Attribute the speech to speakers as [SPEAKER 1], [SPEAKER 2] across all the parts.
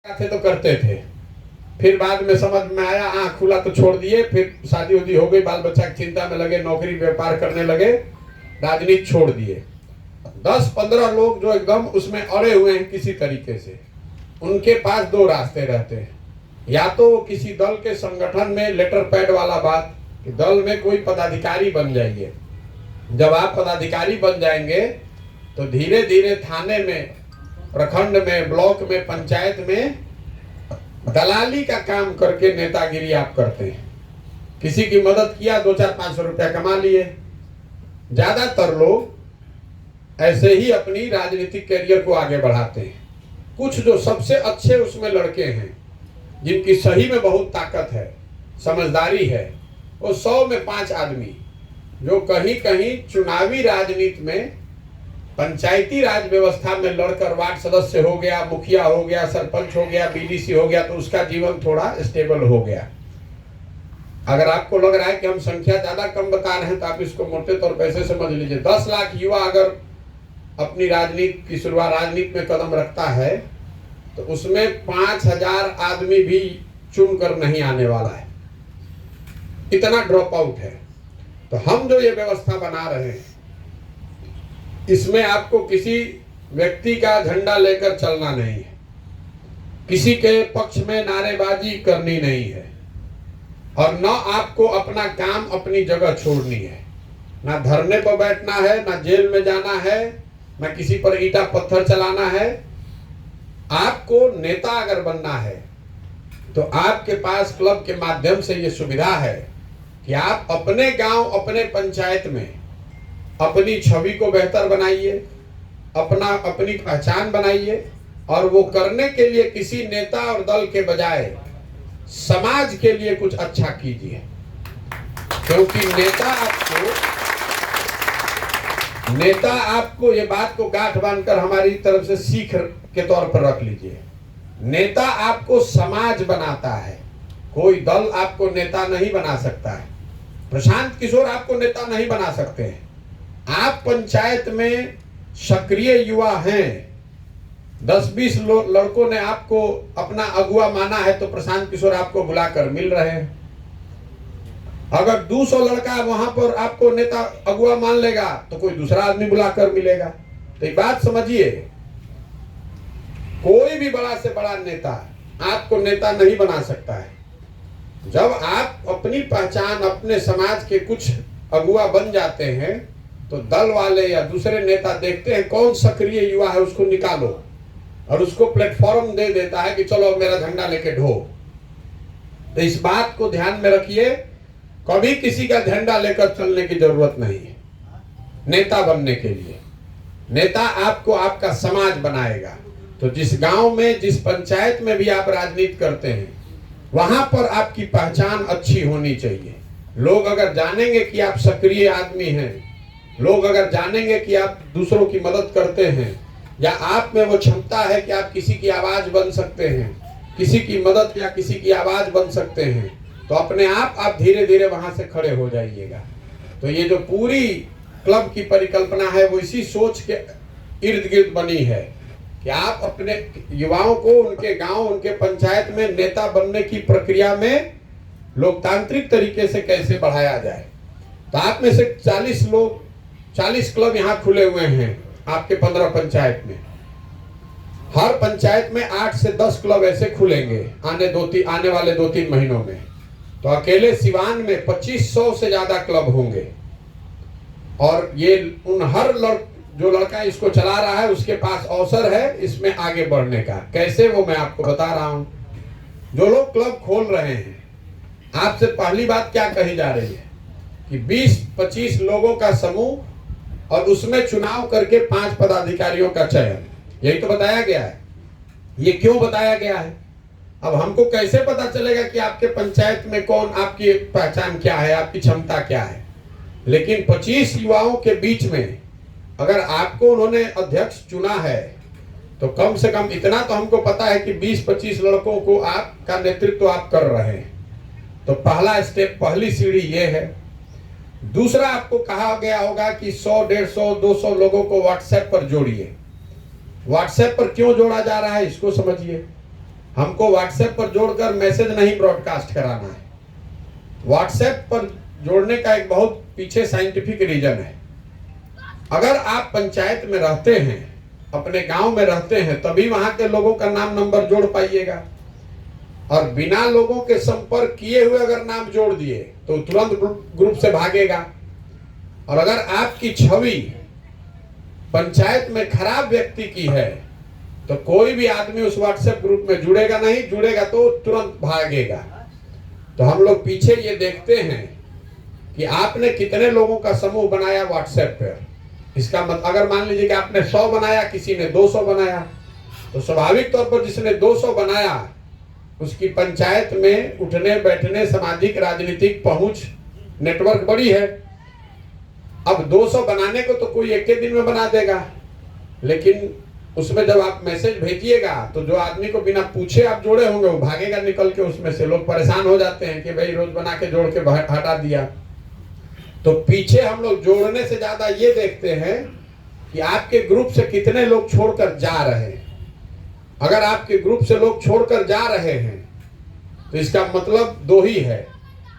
[SPEAKER 1] थे तो करते थे, फिर बाद में समझ में आया, आँख खुला तो छोड़ दिए, फिर शादी उदी हो गई, बाल बच्चा की चिंता में लगे, नौकरी व्यापार करने लगे, राजनीति छोड़ दिए। 10-15 लोग जो एकदम उसमें अड़े हुए हैं किसी तरीके से, उनके पास दो रास्ते रहते हैं। या तो किसी दल के संगठन में लेटर पैड वाला बात कि दल में कोई पदाधिकारी बन जाइए। जब आप पदाधिकारी बन जाएंगे तो धीरे धीरे थाने में, प्रखंड में, ब्लॉक में, पंचायत में दलाली का काम करके नेतागिरी आप करते हैं। किसी की मदद किया, 2-4-500 रुपया कमा लिए। ज्यादातर लोग ऐसे ही अपनी राजनीतिक करियर को आगे बढ़ाते हैं। कुछ जो सबसे अच्छे उसमें लड़के हैं, जिनकी सही में बहुत ताकत है, समझदारी है, वो 100 में 5 आदमी जो कहीं कहीं चुनावी राजनीति में, पंचायती राज व्यवस्था में लड़कर वार्ड सदस्य हो गया, मुखिया हो गया, सरपंच हो गया, बीडीसी हो गया, तो उसका जीवन थोड़ा स्टेबल हो गया। अगर आपको लग रहा है कि हम संख्या ज्यादा कम बता रहे हैं तो आप इसको मोटे तौर पर ऐसे समझ लीजिए, 10 लाख युवा अगर अपनी राजनीति की शुरुआत, राजनीति में कदम रखता है, तो उसमें 5000 आदमी भी चुनकर नहीं आने वाला है, इतना ड्रॉप आउट है। तो हम जो ये व्यवस्था बना रहे हैं, इसमें आपको किसी व्यक्ति का झंडा लेकर चलना नहीं है, किसी के पक्ष में नारेबाजी करनी नहीं है, और न आपको अपना काम, अपनी जगह छोड़नी है। ना धरने पर बैठना है, ना जेल में जाना है, ना किसी पर ईंटा पत्थर चलाना है। आपको नेता अगर बनना है तो आपके पास क्लब के माध्यम से ये सुविधा है कि आप अपने गांव, अपने पंचायत में अपनी छवि को बेहतर बनाइए, अपनी पहचान बनाइए, और वो करने के लिए किसी नेता और दल के बजाय समाज के लिए कुछ अच्छा कीजिए। क्योंकि नेता आपको ये बात को गांठ बांधकर हमारी तरफ से सीख के तौर पर रख लीजिए, नेता आपको समाज बनाता है, कोई दल आपको नेता नहीं बना सकता है। प्रशांत किशोर आपको नेता नहीं बना सकते हैं। आप पंचायत में सक्रिय युवा हैं, 10-20 लड़कों ने आपको अपना अगुआ माना है, तो प्रशांत किशोर आपको बुलाकर मिल रहे हैं। अगर 200 लड़का वहां पर आपको नेता अगुआ मान लेगा तो कोई दूसरा आदमी बुलाकर मिलेगा। तो एक बात समझिए, कोई भी बड़ा से बड़ा नेता आपको नेता नहीं बना सकता है। जब आप अपनी पहचान, अपने समाज के कुछ अगुआ बन जाते हैं, तो दल वाले या दूसरे नेता देखते हैं कौन सक्रिय युवा है, उसको निकालो, और उसको प्लेटफॉर्म दे देता है कि चलो मेरा झंडा लेके ढो। तो इस बात को ध्यान में रखिए, कभी किसी का झंडा लेकर चलने की जरूरत नहीं है नेता बनने के लिए। नेता आपको आपका समाज बनाएगा। तो जिस गांव में, जिस पंचायत में भी आप राजनीति करते हैं, वहां पर आपकी पहचान अच्छी होनी चाहिए। लोग अगर जानेंगे कि आप सक्रिय आदमी हैं, लोग अगर जानेंगे कि आप दूसरों की मदद करते हैं, या आप में वो क्षमता है कि आप किसी की आवाज बन सकते हैं, किसी की मदद या किसी की आवाज बन सकते हैं, तो अपने आप धीरे धीरे वहां से खड़े हो जाइएगा। तो ये जो पूरी क्लब की परिकल्पना है, वो इसी सोच के इर्द गिर्द बनी है कि आप अपने युवाओं को उनके गांव, उनके पंचायत में नेता बनने की प्रक्रिया में लोकतांत्रिक तरीके से कैसे बढ़ाया जाए। तो आप में से 40 क्लब यहाँ खुले हुए हैं आपके 15 पंचायत में। हर पंचायत में 8 से 10 क्लब ऐसे खुलेंगे आने वाले 2-3 महीनों में। तो अकेले सिवान में 2500 से ज्यादा क्लब होंगे, और ये हर जो लड़का इसको चला रहा है उसके पास अवसर है इसमें आगे बढ़ने का। कैसे, वो मैं आपको बता रहा हूं। जो लोग क्लब खोल रहे हैं, आपसे पहली बात क्या कही जा रही है कि 20-25 लोगों का समूह, और उसमें चुनाव करके 5 पदाधिकारियों का चयन, यही तो बताया गया है। ये क्यों बताया गया है? अब हमको कैसे पता चलेगा कि आपके पंचायत में कौन, आपकी पहचान क्या है, आपकी क्षमता क्या है? लेकिन 25 युवाओं के बीच में अगर आपको उन्होंने अध्यक्ष चुना है, तो कम से कम इतना तो हमको पता है कि 20-25 लड़कों को आपका नेतृत्व आप कर रहे हैं। तो पहला स्टेप, पहली सीढ़ी ये है। दूसरा, आपको कहा गया होगा कि 100, 150, 200 लोगों को व्हाट्सएप पर जोड़िए। व्हाट्सएप पर क्यों जोड़ा जा रहा है, इसको समझिए। हमको व्हाट्सएप पर जोड़कर मैसेज नहीं ब्रॉडकास्ट कराना है। व्हाट्सएप पर जोड़ने का एक बहुत पीछे साइंटिफिक रीजन है। अगर आप पंचायत में रहते हैं, अपने गांव में रहते हैं, तभी वहां के लोगों का नाम नंबर जोड़ पाइएगा। और बिना लोगों के संपर्क किए हुए अगर नाम जोड़ दिए तो तुरंत ग्रुप से भागेगा। और अगर आपकी छवि पंचायत में खराब व्यक्ति की है तो कोई भी आदमी उस व्हाट्सएप ग्रुप में जुड़ेगा नहीं, जुड़ेगा तो तुरंत भागेगा। तो हम लोग पीछे ये देखते हैं कि आपने कितने लोगों का समूह बनाया व्हाट्सएप पर। इसका मतलब अगर मान लीजिए कि आपने 100 बनाया, किसी ने 200 बनाया, तो स्वाभाविक तौर पर जिसने 200 बनाया उसकी पंचायत में उठने बैठने, सामाजिक राजनीतिक पहुंच, नेटवर्क बड़ी है। अब 200 बनाने को तो कोई एक दिन में बना देगा, लेकिन उसमें जब आप मैसेज भेजिएगा तो जो आदमी को बिना पूछे आप जोड़े होंगे वो भागेगा निकल के उसमें से। लोग परेशान हो जाते हैं कि भाई रोज बना के जोड़ के हटा दिया। तो पीछे हम लोग जोड़ने से ज्यादा ये देखते हैं कि आपके ग्रुप से कितने लोग छोड़कर जा रहे हैं। अगर आपके ग्रुप से लोग छोड़कर जा रहे हैं तो इसका मतलब दो ही है,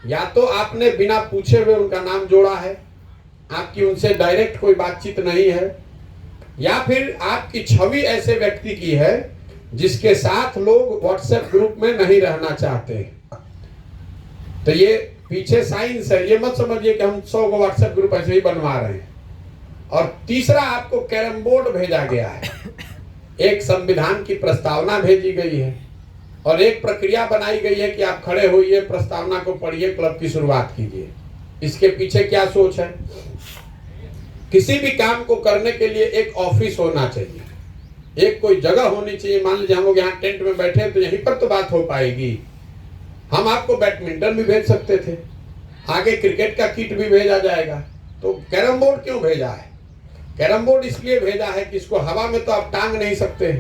[SPEAKER 1] या तो आपने बिना पूछे हुए उनका नाम जोड़ा है, आपकी उनसे डायरेक्ट कोई बातचीत नहीं है, या फिर आपकी छवि ऐसे व्यक्ति की है जिसके साथ लोग व्हाट्सएप ग्रुप में नहीं रहना चाहते। तो ये पीछे साइंस है, ये मत समझिए कि हम 100 को व्हाट्सएप ग्रुप ऐसे ही बनवा रहे हैं। और तीसरा, आपको कैरम बोर्ड भेजा गया है, एक संविधान की प्रस्तावना भेजी गई है और एक प्रक्रिया बनाई गई है कि आप खड़े होइए, प्रस्तावना को पढ़िए, क्लब की शुरुआत कीजिए। इसके पीछे क्या सोच है? किसी भी काम को करने के लिए एक ऑफिस होना चाहिए, एक कोई जगह होनी चाहिए। मान लीजिए हम लोग यहाँ टेंट में बैठे हैं तो यहीं पर तो बात हो पाएगी। हम आपको बैडमिंटन भी भेज सकते थे, आगे क्रिकेट का किट भी भेजा जाएगा। तो कैरम बोर्ड क्यों भेजा है? कैरम बोर्ड इसलिए भेजा है कि इसको हवा में तो आप टांग नहीं सकते।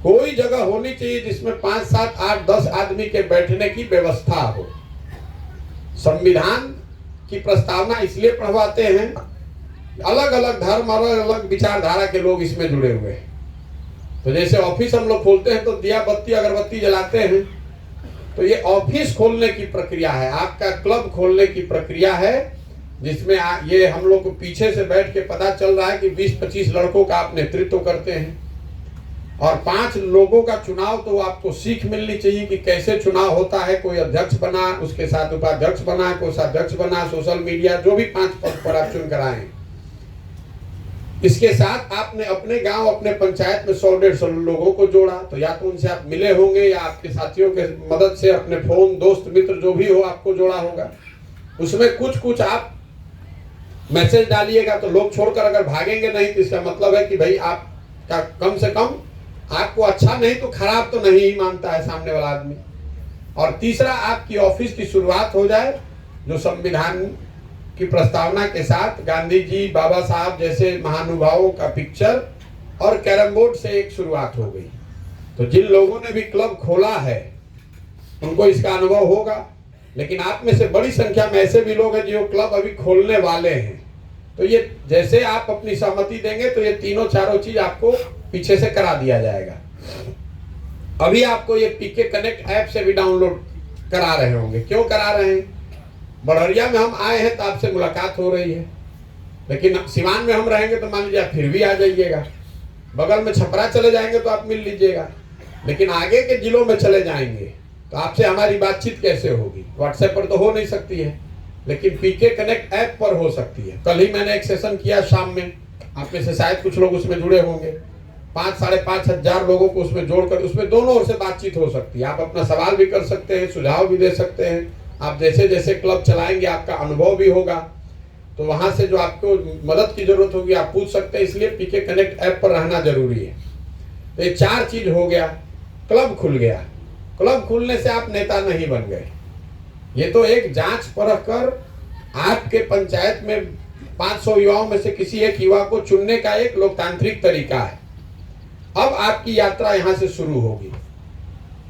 [SPEAKER 1] कोई जगह होनी चाहिए जिसमें 5, 7, 8, 10 आदमी के बैठने की व्यवस्था हो। संविधान की प्रस्तावना इसलिए पढ़वाते हैं, अलग अलग धर्म, अलग अलग विचारधारा के लोग इसमें जुड़े हुए हैं। तो जैसे ऑफिस हम लोग खोलते हैं तो दिया बत्ती अगरबत्ती जलाते हैं, तो ये ऑफिस खोलने की प्रक्रिया है, आपका क्लब खोलने की प्रक्रिया है, जिसमें ये हम लोग को पीछे से बैठ के पता चल रहा है कि 20-25 लड़कों का आप नेतृत्व करते हैं और 5 लोगों का चुनाव। तो आपको सीख मिलनी चाहिए कि कैसे चुनाव होता है। कोई अध्यक्ष बना, उसके साथ उपाध्यक्ष बना, कोई अध्यक्ष बना, सोशल मीडिया, जो भी 5 पद पर आप चुन कर आए। इसके साथ आपने अपने गांव, अपने पंचायत में 100-150 लोगों को जोड़ा। तो या तो उनसे आप मिले होंगे या आपके साथियों के मदद से अपने फोन, दोस्त मित्र जो भी हो आपको जोड़ा होगा। उसमें कुछ आप मैसेज डालिएगा तो लोग छोड़कर अगर भागेंगे नहीं तो इसका मतलब है कि भाई आपका कम से कम आपको अच्छा नहीं तो खराब तो नहीं ही मानता है सामने वाला आदमी। और तीसरा, आपकी ऑफिस की शुरुआत हो जाए जो संविधान की प्रस्तावना के साथ गांधी जी, बाबा साहब जैसे महानुभावों का पिक्चर और कैरम बोर्ड से एक शुरुआत हो गई। तो जिन लोगों ने भी क्लब खोला है उनको इसका अनुभव होगा, लेकिन आप में से बड़ी संख्या में ऐसे भी लोग हैं जो क्लब अभी खोलने वाले हैं। तो ये जैसे आप अपनी सहमति देंगे तो ये तीनों चारों चीज आपको पीछे से करा दिया जाएगा। अभी आपको ये पीके कनेक्ट ऐप से भी डाउनलोड करा रहे होंगे। क्यों करा रहे हैं? बड़हरिया में हम आए हैं तो आपसे मुलाकात हो रही है, लेकिन सिवान में हम रहेंगे तो मान लीजिए आप फिर भी आ जाइएगा। बगल में छपरा चले जाएंगे तो आप मिल लीजिएगा, लेकिन आगे के जिलों में चले जाएंगे तो आपसे हमारी बातचीत कैसे होगी? व्हाट्सएप पर तो हो नहीं सकती है, लेकिन पीके कनेक्ट ऐप पर हो सकती है। कल ही मैंने एक सेशन किया शाम में, आप में से शायद कुछ लोग उसमें जुड़े होंगे। 5-5.5 हजार लोगों को उसमें जोड़कर उसमें दोनों ओर से बातचीत हो सकती है। आप अपना सवाल भी कर सकते हैं, सुझाव भी दे सकते हैं। आप जैसे जैसे क्लब चलाएंगे आपका अनुभव भी होगा, तो वहां से जो आपको मदद की जरूरत होगी आप पूछ सकते हैं। इसलिए पीके कनेक्ट ऐप पर रहना जरूरी है। तो ये 4 चीज हो गया। क्लब खुल गया, क्लब खुलने से आप नेता नहीं बन गए। ये तो एक जांच परख कर आपके पंचायत में 500 युवाओं में से किसी एक युवा को चुनने का एक लोकतांत्रिक तरीका है। अब आपकी यात्रा यहां से शुरू होगी।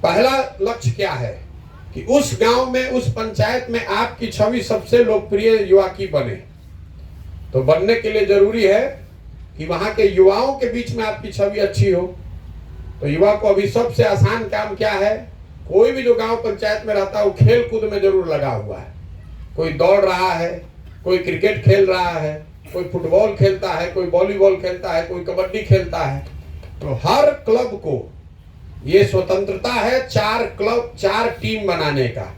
[SPEAKER 1] पहला लक्ष्य क्या है कि उस गांव में, उस पंचायत में आपकी छवि सबसे लोकप्रिय युवा की बने। तो बनने के लिए जरूरी है कि वहां के युवाओं के बीच में आपकी छवि अच्छी हो। तो युवा को अभी सबसे आसान काम क्या है, कोई भी जो गांव पंचायत में रहता है वो खेल कूद में जरूर लगा हुआ है। कोई दौड़ रहा है, कोई क्रिकेट खेल रहा है, कोई फुटबॉल खेलता है, कोई वॉलीबॉल खेलता है, कोई कबड्डी खेलता है। तो हर क्लब को ये स्वतंत्रता है 4 क्लब 4 टीम बनाने का।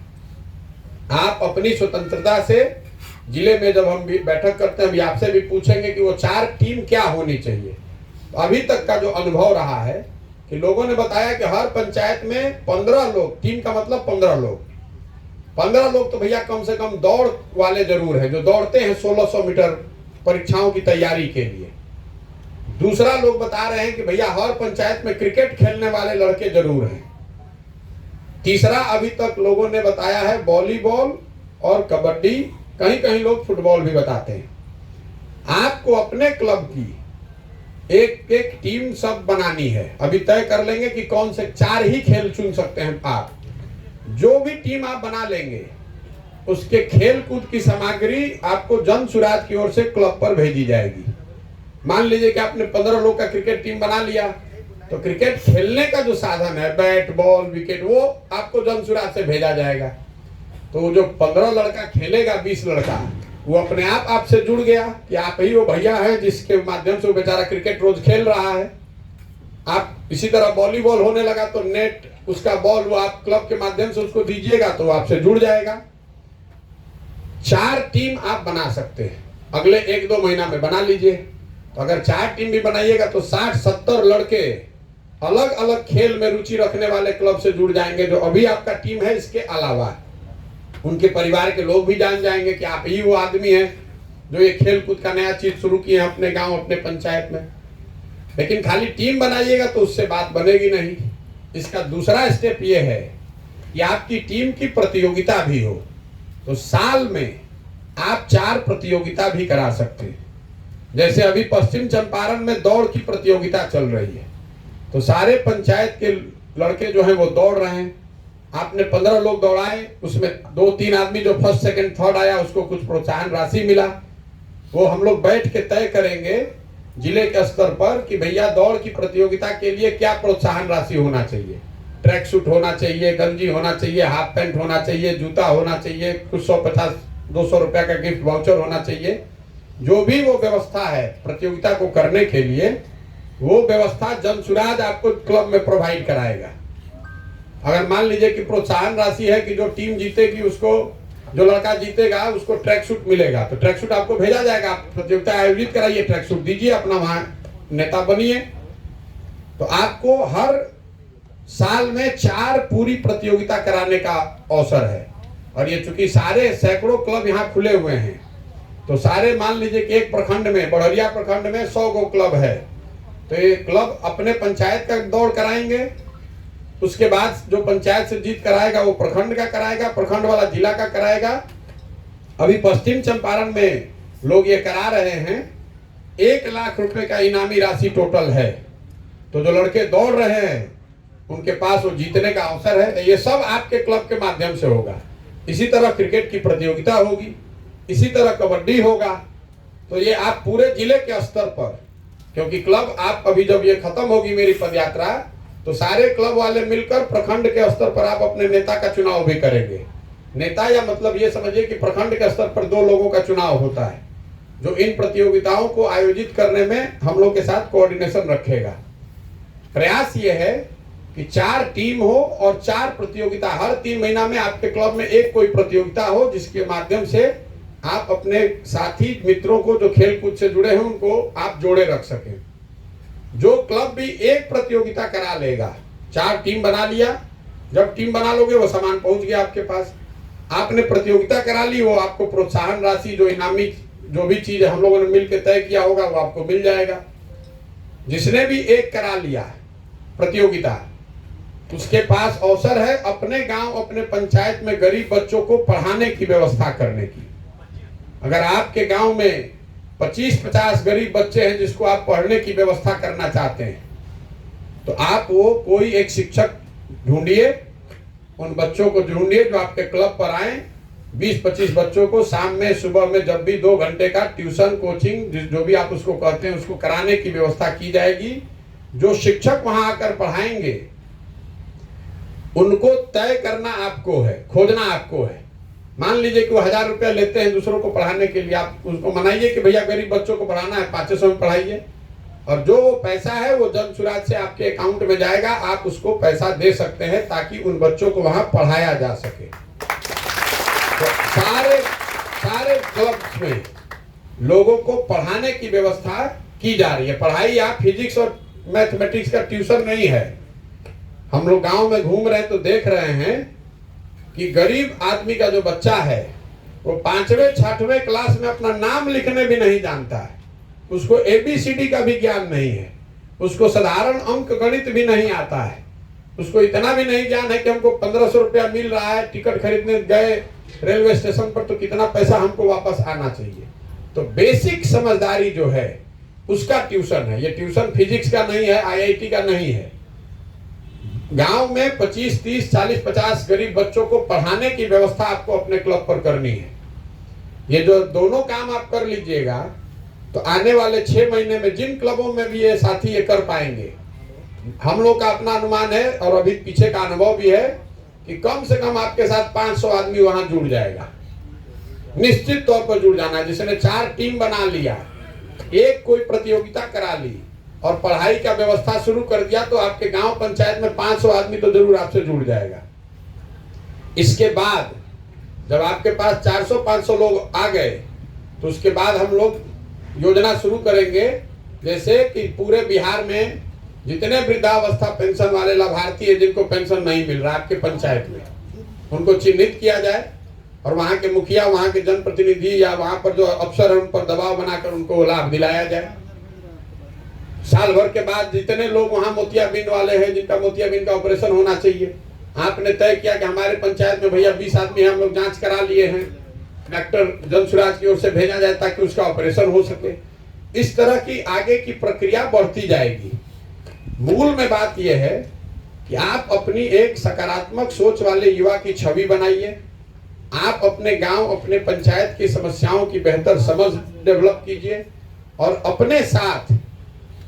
[SPEAKER 1] आप अपनी स्वतंत्रता से जिले में जब हम भी बैठक करते हैं, आपसे भी पूछेंगे कि वो 4 टीम क्या होनी चाहिए। तो अभी तक का जो अनुभव रहा है कि लोगों ने बताया कि हर पंचायत में 15 लोग, टीम का मतलब 15 लोग, 15 लोग तो भैया कम से कम दौड़ वाले जरूर हैं, जो दौड़ते हैं 1600 मीटर परीक्षाओं की तैयारी के लिए। दूसरा लोग बता रहे हैं कि भैया हर पंचायत में क्रिकेट खेलने वाले लड़के जरूर हैं। तीसरा अभी तक लोगों ने बताया है वॉलीबॉल और कबड्डी, कहीं कहीं लोग फुटबॉल भी बताते हैं। आपको अपने क्लब की एक एक टीम सब बनानी है। अभी तय कर लेंगे कि कौन से 4 ही खेल चुन सकते हैं आप। जो भी टीम आप बना लेंगे उसके खेल कूद की सामग्री आपको जन सुराज की ओर से क्लब पर भेजी जाएगी। मान लीजिए कि आपने 15 लोग का क्रिकेट टीम बना लिया, तो क्रिकेट खेलने का जो साधन है, बैट बॉल विकेट, वो आपको जन सुराज से भेजा जाएगा। तो जो 15 लड़का खेलेगा, 20 लड़का, वो अपने आप आपसे जुड़ गया कि आप ही वो भैया है जिसके माध्यम से वो बेचारा क्रिकेट रोज खेल रहा है। आप इसी तरह वॉलीबॉल होने लगा तो नेट, उसका बॉल वो आप क्लब के माध्यम से उसको दीजिएगा तो वो आपसे जुड़ जाएगा। 4 टीम आप बना सकते हैं, अगले 1-2 महीना में बना लीजिए। तो अगर 4 टीम भी बनाइएगा तो 60-70 लड़के अलग अलग खेल में रुचि रखने वाले क्लब से जुड़ जाएंगे। जो अभी आपका टीम है, इसके अलावा उनके परिवार के लोग भी जान जाएंगे कि आप ही वो आदमी हैं जो ये खेल कूद का नया चीज शुरू किए हैं अपने गांव, अपने पंचायत में। लेकिन खाली टीम बनाइएगा तो उससे बात बनेगी नहीं। इसका दूसरा स्टेप ये है कि आपकी टीम की प्रतियोगिता भी हो। तो साल में आप 4 प्रतियोगिता भी करा सकते हैं। जैसे अभी पश्चिम चंपारण में दौड़ की प्रतियोगिता चल रही है, तो सारे पंचायत के लड़के जो हैं वो दौड़ रहे हैं। आपने 15 लोग दौड़ाए, उसमें 2-3 आदमी जो फर्स्ट सेकंड थर्ड आया उसको कुछ प्रोत्साहन राशि मिला। वो हम लोग बैठ के तय करेंगे जिले के स्तर पर कि भैया दौड़ की प्रतियोगिता के लिए क्या प्रोत्साहन राशि होना चाहिए। ट्रैक सूट होना चाहिए, गंजी होना चाहिए, हाफ पैंट होना चाहिए, जूता होना चाहिए, कुछ 150-200 रुपया का गिफ्ट वाउचर होना चाहिए। जो भी वो व्यवस्था है प्रतियोगिता को करने के लिए, वो व्यवस्था जन सुराज आपको क्लब में प्रोवाइड कराएगा। अगर मान लीजिए कि प्रोत्साहन राशि है कि जो टीम जीतेगी उसको, जो लड़का जीतेगा उसको ट्रैक सूट मिलेगा, तो ट्रैक सूट आपको भेजा जाएगा। आप प्रतियोगिता आयोजित कराइए, ट्रैक सूट दीजिए, अपना वहां नेता बनिए। तो आपको हर साल में 4 पूरी प्रतियोगिता कराने का अवसर है। और ये चूंकि सारे सैकड़ों क्लब यहाँ खुले हुए हैं, तो सारे मान लीजिए कि एक प्रखंड में, बढ़िया प्रखंड में 100 गो क्लब है, तो ये क्लब अपने पंचायत का दौड़ कराएंगे। उसके बाद जो पंचायत से जीत कराएगा वो प्रखंड का कराएगा, प्रखंड वाला जिला का कराएगा। अभी पश्चिम चंपारण में लोग ये करा रहे हैं, 1 लाख रुपए का इनामी राशि टोटल है। तो जो लड़के दौड़ रहे हैं उनके पास वो जीतने का अवसर है। ये सब आपके क्लब के माध्यम से होगा। इसी तरह क्रिकेट की प्रतियोगिता होगी, इसी तरह कबड्डी होगा। तो ये आप पूरे जिले के स्तर पर, क्योंकि क्लब आप अभी जब ये खत्म होगी मेरी पदयात्रा, तो सारे क्लब वाले मिलकर प्रखंड के स्तर पर आप अपने नेता का चुनाव भी करेंगे। नेता या मतलब ये समझिए कि प्रखंड के स्तर पर 2 लोगों का चुनाव होता है जो इन प्रतियोगिताओं को आयोजित करने में हम लोग के साथ कोऑर्डिनेशन रखेगा। प्रयास ये है कि 4 टीम हो और 4 प्रतियोगिता, हर 3 महीना में आपके क्लब में एक कोई प्रतियोगिता हो, जिसके माध्यम से आप अपने साथी मित्रों को जो खेल कूद से जुड़े हैं उनको आप जोड़े रख सकें। जो क्लब भी एक प्रतियोगिता करा लेगा, 4 टीम बना लिया, जब टीम बना लोगे वो सामान पहुंच गया आपके पास। आपने प्रतियोगिता करा ली, वो आपको प्रोत्साहन राशि, जो इनामी जो भी चीज हम लोगों ने मिलकर तय किया होगा वो आपको मिल जाएगा। जिसने भी एक करा लिया प्रतियोगिता, उसके पास अवसर है अपने गांव, अपने पंचायत में गरीब बच्चों को पढ़ाने की व्यवस्था करने की। अगर आपके गांव में 25-50 गरीब बच्चे हैं जिसको आप पढ़ने की व्यवस्था करना चाहते हैं, तो आप वो कोई एक शिक्षक ढूंढिए, उन बच्चों को ढूंढिए जो आपके क्लब पर आए। 20-25 बच्चों को शाम में, सुबह में, जब भी 2 घंटे का ट्यूशन कोचिंग जो भी आप उसको कहते हैं उसको कराने की व्यवस्था की जाएगी। जो शिक्षक वहां आकर पढ़ाएंगे उनको तय करना आपको है, खोजना आपको है। मान लीजिए कि वो 1000 रुपया लेते हैं दूसरों को पढ़ाने के लिए, आप उसको मनाइए कि भैया गरीब बच्चों को पढ़ाना है, 500 में पढ़ाइए, और जो पैसा है वो जन सुराज से आपके अकाउंट में जाएगा, आप उसको पैसा दे सकते हैं ताकि उन बच्चों को वहां पढ़ाया जा सके। तो सारे क्लब्स में लोगों को पढ़ाने की व्यवस्था की जा रही है। पढ़ाई आप फिजिक्स और मैथमेटिक्स का ट्यूशन नहीं है। हम लोग गांव में घूम रहे हैं तो देख रहे हैं कि गरीब आदमी का जो बच्चा है वो 5वें 6वें क्लास में अपना नाम लिखने भी नहीं जानता है, उसको ABCD का भी ज्ञान नहीं है, उसको साधारण अंक गणित भी नहीं आता है, उसको इतना भी नहीं ज्ञान है कि हमको 1500 रुपया मिल रहा है, टिकट खरीदने गए रेलवे स्टेशन पर तो कितना पैसा हमको वापस आना चाहिए। तो बेसिक समझदारी जो है उसका ट्यूशन है। ये ट्यूशन फिजिक्स का नहीं है, IIT का नहीं है। गांव में 25, 30, 40, 50 गरीब बच्चों को पढ़ाने की व्यवस्था आपको अपने क्लब पर करनी है। ये जो दोनों काम आप कर लीजिएगा तो आने वाले 6 महीने में जिन क्लबों में भी ये साथी ये कर पाएंगे, हम लोग का अपना अनुमान है और अभी पीछे का अनुभव भी है कि कम से कम आपके साथ 500 आदमी वहां जुड़ जाएगा। निश्चित तौर पर जुड़ जाना है। जिसने 4 टीम बना लिया, एक कोई प्रतियोगिता करा ली और पढ़ाई का व्यवस्था शुरू कर दिया तो आपके गांव पंचायत में 500 आदमी तो जरूर आपसे जुड़ जाएगा। इसके बाद जब आपके पास 400-500 लोग आ गए तो उसके बाद हम लोग योजना शुरू करेंगे, जैसे कि पूरे बिहार में जितने वृद्धावस्था पेंशन वाले लाभार्थी हैं जिनको पेंशन नहीं मिल रहा आपके पंचायत में, उनको चिन्हित किया जाए और वहां के मुखिया, वहां के जनप्रतिनिधि या वहां पर जो अफसर है उन पर दबाव बनाकर उनको लाभ दिलाया जाए। साल भर के बाद जितने लोग वहां मोतियाबिंद वाले हैं जिनका मोतियाबिंद का ऑपरेशन होना चाहिए, आपने तय किया कि हमारे पंचायत में भैया 20 आदमी हम लोग जांच करा लिए हैं, डॉक्टर जनसुराज की ओर से भेजा जाए ताकि उसका ऑपरेशन हो सके। इस तरह की आगे की प्रक्रिया बढ़ती जाएगी। मूल में बात यह है कि आप अपनी एक सकारात्मक सोच वाले युवा की छवि बनाइए। आप अपने गांव, अपने पंचायत की समस्याओं की बेहतर समझ डेवलप कीजिए और अपने साथ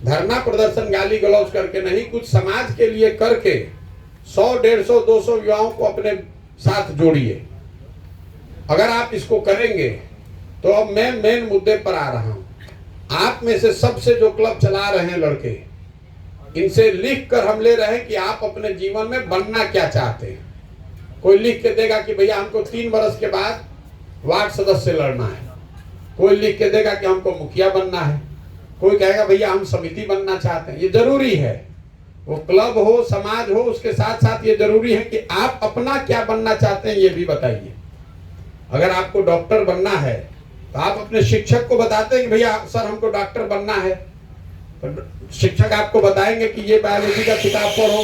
[SPEAKER 1] धरना प्रदर्शन गाली गलौज करके नहीं, कुछ समाज के लिए करके 100, 150, 200 युवाओं को अपने साथ जोड़िए। अगर आप इसको करेंगे तो अब मैं मेन मुद्दे पर आ रहा हूं। आप में से सबसे जो क्लब चला रहे हैं लड़के, इनसे लिख कर हम ले रहे हैं कि आप अपने जीवन में बनना क्या चाहते हैं। कोई लिख के देगा कि भैया हमको 3 वर्ष के बाद वार्ड सदस्य लड़ना है, कोई लिख के देगा कि हमको मुखिया बनना है, कोई कहेगा भैया हम समिति बनना चाहते हैं। ये जरूरी है, वो क्लब हो, समाज हो, उसके साथ साथ ये जरूरी है कि आप अपना क्या बनना चाहते हैं ये भी बताइए। अगर आपको डॉक्टर बनना है तो आप अपने शिक्षक को बताते हैं कि भैया सर हमको डॉक्टर बनना है, तो शिक्षक आपको बताएंगे कि ये बायोलॉजी का किताब पढ़ो,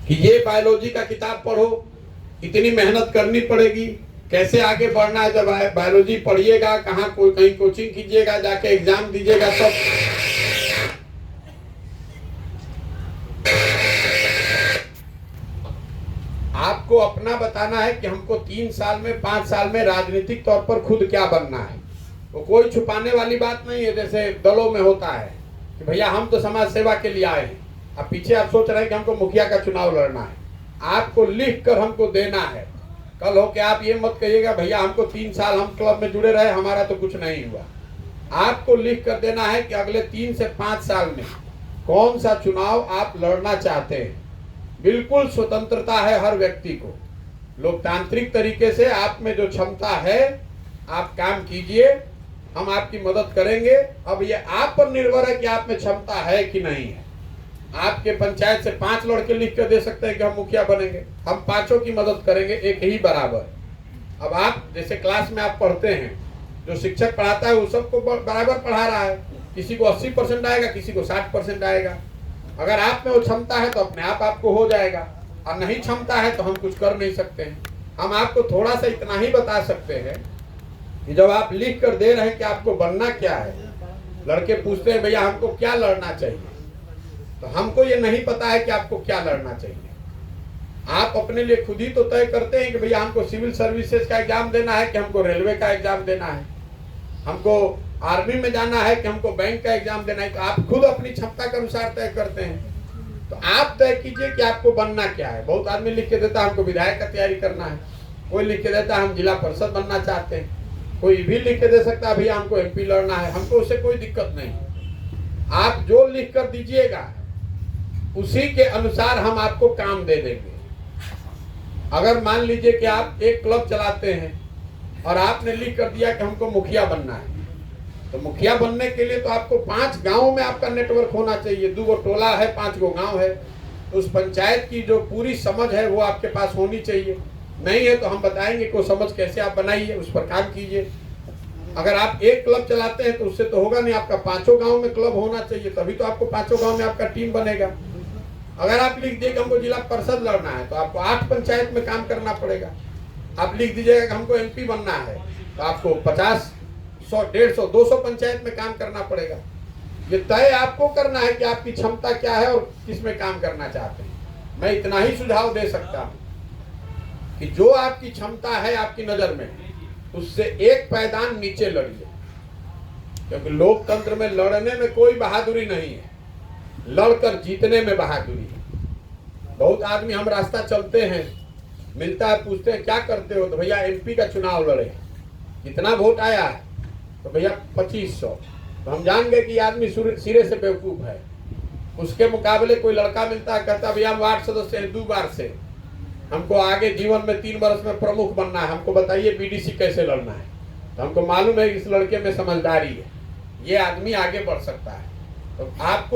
[SPEAKER 1] कि ये बायोलॉजी का किताब पढ़ो, इतनी मेहनत करनी पड़ेगी, कैसे आगे बढ़ना है। जब बायोलॉजी पढ़िएगा, कहाँ कहीं कोचिंग कीजिएगा, जाके एग्जाम दीजिएगा, सब आपको अपना बताना है कि हमको 3 साल में, 5 साल में राजनीतिक तौर पर खुद क्या बनना है। वो कोई छुपाने वाली बात नहीं है जैसे दलों में होता है कि भैया हम तो समाज सेवा के लिए आए हैं, अब पीछे आप सोच रहे हैं कि हमको मुखिया का चुनाव लड़ना है। आपको लिख कर हमको देना है। कल हो के आप ये मत कहिएगा भैया हमको 3 साल हम क्लब में जुड़े रहे, हमारा तो कुछ नहीं हुआ। आपको लिख कर देना है कि अगले 3 से 5 साल में कौन सा चुनाव आप लड़ना चाहते हैं। बिल्कुल स्वतंत्रता है हर व्यक्ति को, लोकतांत्रिक तरीके से आप में जो क्षमता है आप काम कीजिए, हम आपकी मदद करेंगे। अब ये आप पर निर्भर है कि आप में क्षमता है कि नहीं है। आपके पंचायत से 5 लड़के लिख कर दे सकते हैं कि हम मुखिया बनेंगे, हम 5 की मदद करेंगे एक ही बराबर। अब आप जैसे क्लास में आप पढ़ते हैं, जो शिक्षक पढ़ाता है वो सबको बराबर पढ़ा रहा है, किसी को 80% आएगा, किसी को 60% आएगा। अगर आप में वो क्षमता है तो अपने आप आपको हो जाएगा, और नहीं क्षमता है तो हम कुछ कर नहीं सकते हैं। हम आपको थोड़ा सा इतना ही बता सकते हैं कि जब आप लिख कर दे रहे हैं कि आपको बनना क्या है, लड़के पूछते हैं भैया हमको क्या लड़ना चाहिए, तो हमको ये नहीं पता है कि आपको क्या लड़ना चाहिए। आप अपने लिए खुद ही तो तय करते हैं कि भैया हमको सिविल सर्विसेज का एग्जाम देना है, कि हमको रेलवे का एग्जाम देना है, हमको आर्मी में जाना है कि हमको बैंक का एग्जाम देना है, तो आप खुद अपनी क्षमता के अनुसार तय करते हैं। तो आप तय कीजिए कि आपको बनना क्या है। बहुत आदमी लिख के देता है हमको विधायक का तैयारी करना है, कोई लिख के देता है हम जिला परिषद बनना चाहते हैं, कोई भी लिख के दे सकता है भैया हमको एमपी लड़ना है। हमको उससे कोई दिक्कत नहीं। आप जो लिख कर दीजिएगा उसी के अनुसार हम आपको काम दे देंगे। अगर मान लीजिए कि आप एक क्लब चलाते हैं और आपने लिख कर दिया कि हमको मुखिया बनना है, तो मुखिया बनने के लिए तो आपको 5 गांवों में आपका नेटवर्क होना चाहिए। 2 गो टोला है, 5 गो गांव है, तो उस पंचायत की जो पूरी समझ है वो आपके पास होनी चाहिए। नहीं है तो हम बताएंगे कि वो समझ कैसे आप बनाइए, उस पर काम कीजिए। अगर आप एक क्लब चलाते हैं तो उससे तो होगा नहीं, आपका 5 गांव में क्लब होना चाहिए, तभी तो आपको 5 गांव में आपका टीम बनेगा। अगर आप लिख दिए कि हमको जिला परिषद लड़ना है तो आपको 8 पंचायत में काम करना पड़ेगा। आप लिख दीजिएगा कि हमको एमपी बनना है तो आपको 50, 100, 150, 200 पंचायत में काम करना पड़ेगा। ये तय आपको करना है कि आपकी क्षमता क्या है और किस में काम करना चाहते हैं। मैं इतना ही सुझाव दे सकता हूं कि जो आपकी क्षमता है आपकी नजर में, उससे एक पायदान नीचे लड़िए, क्योंकि लोकतंत्र में लड़ने में कोई बहादुरी नहीं है, लड़कर जीतने में बहादुरी है। बहुत आदमी हम रास्ता चलते हैं, मिलता है, पूछते हैं क्या करते हो, तो भैया एमपी का चुनाव लड़े, कितना वोट आया है, तो भैया 2500। तो हम जान गए कि आदमी सिरे से बेवकूफ है। उसके मुकाबले कोई लड़का मिलता है, कहता भैया हम वार्ड सदस्य हैं 2 बार से, हमको आगे जीवन में 3 वर्ष में प्रमुख बनना है, हमको बताइए बीडीसी कैसे लड़ना है। तो हमको मालूम है इस लड़के में समझदारी है, ये आदमी आगे बढ़ सकता है। तो आपको